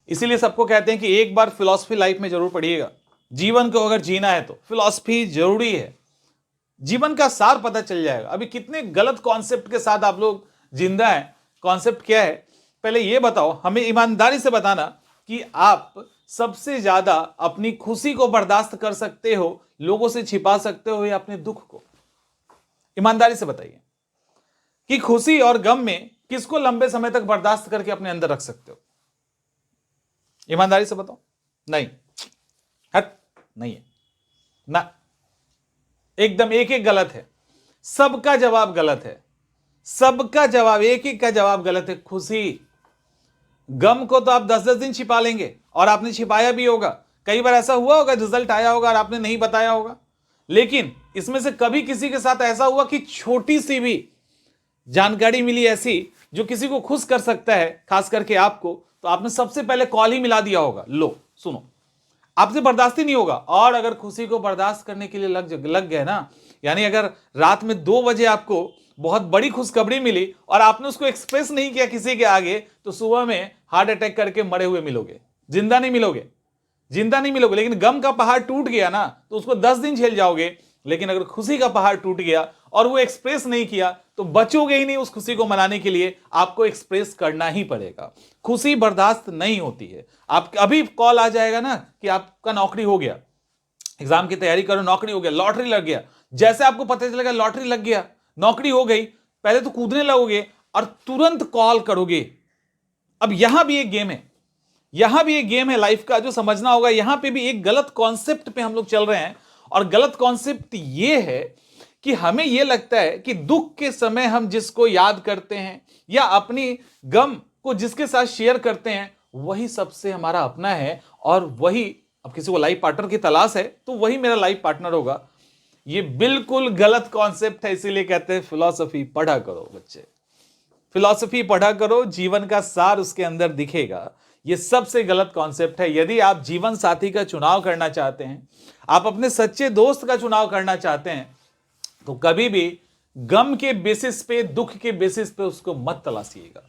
इसीलिए सबको कहते हैं कि एक बार फिलॉसफी लाइफ में जरूर पढ़िएगा। जीवन को अगर जीना है तो फिलॉसफी जरूरी है, जीवन का सार पता चल जाएगा। अभी कितने गलत कॉन्सेप्ट के साथ आप लोग जिंदा हैं। कॉन्सेप्ट क्या है, पहले ये बताओ, हमें ईमानदारी से बताना कि आप सबसे ज्यादा अपनी खुशी को बर्दाश्त कर सकते हो, लोगों से छिपा सकते हो, या अपने दुख को? ईमानदारी से बताइए कि खुशी और गम में किसको लंबे समय तक बर्दाश्त करके अपने अंदर रख सकते हो? ईमानदारी से बताओ। नहीं, हट, नहीं है ना, एकदम एक एक गलत है, सबका जवाब गलत है, सबका जवाब, एक एक का जवाब गलत है। खुशी गम को तो आप 10-10 दिन छिपा लेंगे, और आपने छिपाया भी होगा। कई बार ऐसा हुआ होगा, रिजल्ट आया होगा और आपने नहीं बताया होगा। लेकिन इसमें से कभी किसी के साथ ऐसा हुआ कि छोटी सी भी जानकारी मिली ऐसी जो किसी को खुश कर सकता है, खास करके आपको, तो आपने सबसे पहले कॉल ही मिला दिया होगा, लो सुनो, आपसे बर्दाश्त ही नहीं होगा। और अगर खुशी को बर्दाश्त करने के लिए लग गए ना, यानी अगर रात में 2 बजे आपको बहुत बड़ी खुशखबरी मिली और आपने उसको एक्सप्रेस नहीं किया किसी के आगे, तो सुबह में हार्ट अटैक करके मरे हुए मिलोगे, जिंदा नहीं मिलोगे, जिंदा नहीं मिलोगे। लेकिन गम का पहाड़ टूट गया ना, तो उसको 10 दिन झेल जाओगे। लेकिन अगर खुशी का पहाड़ टूट गया और वो एक्सप्रेस नहीं किया, तो बचोगे ही नहीं। उस खुशी को मनाने के लिए आपको एक्सप्रेस करना ही पड़ेगा। खुशी बर्दाश्त नहीं होती है। आप अभी कॉल आ जाएगा ना कि आपका नौकरी हो गया, एग्जाम की तैयारी करो, नौकरी हो गया, लॉटरी लग गया। जैसे आपको पता चलेगा लॉटरी लग गया, नौकरी हो गई, पहले तो कूदने लगोगे और तुरंत कॉल करोगे। अब यहां भी एक गेम है, यहां भी एक गेम है लाइफ का जो समझना होगा। यहां पे भी एक गलत कॉन्सेप्ट पे हम लोग चल रहे हैं, और गलत कॉन्सेप्ट ये है कि हमें यह लगता है कि दुख के समय हम जिसको याद करते हैं या अपनी गम को जिसके साथ शेयर करते हैं, वही सबसे हमारा अपना है, और वही, अब किसी को लाइफ पार्टनर की तलाश है तो वही मेरा लाइफ पार्टनर होगा। ये बिल्कुल गलत कॉन्सेप्ट है। इसीलिए कहते हैं फिलॉसफी पढ़ा करो बच्चे, फिलॉसफी पढ़ा करो, जीवन का सार उसके अंदर दिखेगा। ये सबसे गलत कॉन्सेप्ट है। यदि आप जीवन साथी का चुनाव करना चाहते हैं, आप अपने सच्चे दोस्त का चुनाव करना चाहते हैं, तो कभी भी गम के बेसिस पे, दुख के बेसिस पे उसको मत तलाशिएगा,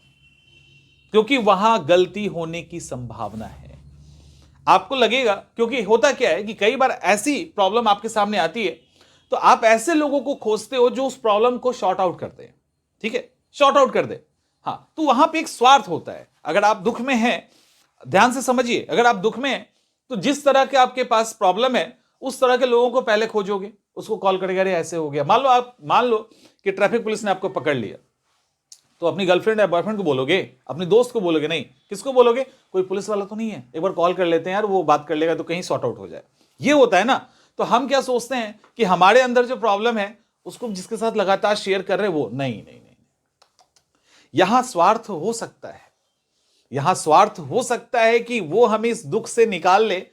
क्योंकि वहां गलती होने की संभावना है। आपको लगेगा, क्योंकि होता क्या है कि कई बार ऐसी प्रॉब्लम आपके सामने आती है, तो आप ऐसे लोगों को खोजते हो जो उस प्रॉब्लम को शॉर्ट आउट करते हैं। ठीक है, शॉर्ट आउट कर दे। हाँ, तो वहां पे एक स्वार्थ होता है। अगर आप दुख में हैं, ध्यान से समझिए, अगर आप दुख में हैं तो जिस तरह के आपके पास प्रॉब्लम है, उस तरह के लोगों को पहले खोजोगे, उसको कॉल करेंगे, अरे ऐसे हो गया। मान लो कि ट्रैफिक पुलिस ने आपको पकड़ लिया, तो अपनी गर्लफ्रेंड या बॉयफ्रेंड को बोलोगे, अपने दोस्त को बोलोगे? नहीं, किसको बोलोगे? कोई पुलिस वाला तो नहीं है, एक बार कॉल कर लेते हैं यार, वो बात कर लेगा तो कहीं सॉर्ट आउट हो जाए। ये होता है ना। तो हम क्या सोचते हैं कि हमारे अंदर जो प्रॉब्लम है उसको जिसके साथ लगातार शेयर कर रहे हैं वो, नहीं नहीं नहीं, यहां स्वार्थ हो सकता है, यहां स्वार्थ हो सकता है कि वो हमें इस दुख से निकाल ले,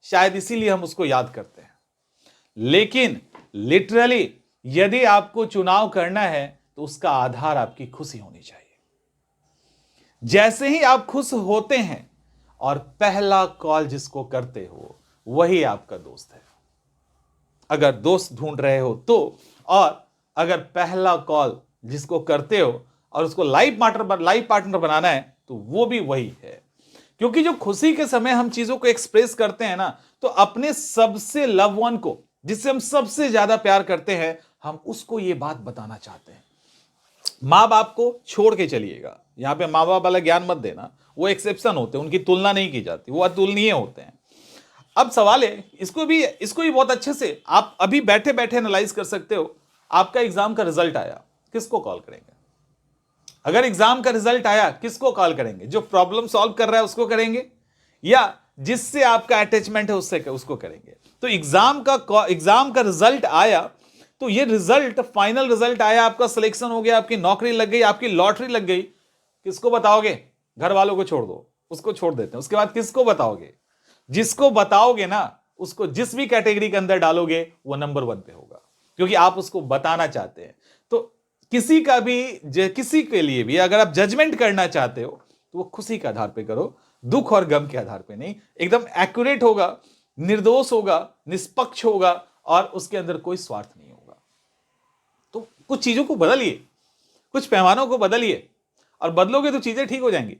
शायद इसीलिए हम उसको याद करते हैं। लेकिन लिटरली यदि आपको चुनाव करना है तो उसका आधार आपकी खुशी होनी चाहिए। जैसे ही आप खुश होते हैं और पहला कॉल जिसको करते हो वही आपका दोस्त है, अगर दोस्त ढूंढ रहे हो तो। और अगर पहला कॉल जिसको करते हो और उसको लाइफ पार्टनर बनाना है तो वो भी वही है। क्योंकि जो खुशी के समय हम चीजों को एक्सप्रेस करते हैं ना, तो अपने सबसे लव वन को, जिससे हम सबसे ज्यादा प्यार करते हैं, हम उसको ये बात बताना चाहते हैं। मां बाप को छोड़ के चलिएगा, यहां पे मां बाप वाला ज्ञान मत देना, वो एक्सेप्शन होते हैं, उनकी तुलना नहीं की जाती, वो अतुलनीय होते हैं। अब सवाल है, इसको भी बहुत अच्छे से आप अभी बैठे बैठे एनालाइज कर सकते हो। आपका एग्जाम का रिजल्ट आया, किसको कॉल करेंगे? अगर एग्जाम का रिजल्ट आया, किसको कॉल करेंगे? जो प्रॉब्लम सॉल्व कर रहा है उसको करेंगे, या जिससे आपका अटैचमेंट है उससे उसको करेंगे? तो एग्जाम का रिजल्ट आया, तो ये रिजल्ट, फाइनल रिजल्ट आया, आपका सिलेक्शन हो गया, आपकी नौकरी लग गई, आपकी लॉटरी लग गई, किसको बताओगे? घर वालों को छोड़ दो, उसको छोड़ देते हैं। उसके बाद किसको बताओगे? जिसको बताओगे ना, उसको जिस भी कैटेगरी के अंदर डालोगे वो नंबर 1 पे होगा, क्योंकि आप उसको बताना चाहते हैं। तो किसी के लिए भी अगर आप जजमेंट करना चाहते हो तो वो खुशी के आधार पे करो, दुख और गम के आधार पे नहीं। एकदम एक्यूरेट होगा, निर्दोष होगा, निष्पक्ष होगा, और उसके अंदर कोई स्वार्थ नहीं होगा। तो कुछ चीजों को बदलिए, कुछ पैमानों को बदलिए, और बदलोगे तो चीजें ठीक हो जाएंगी।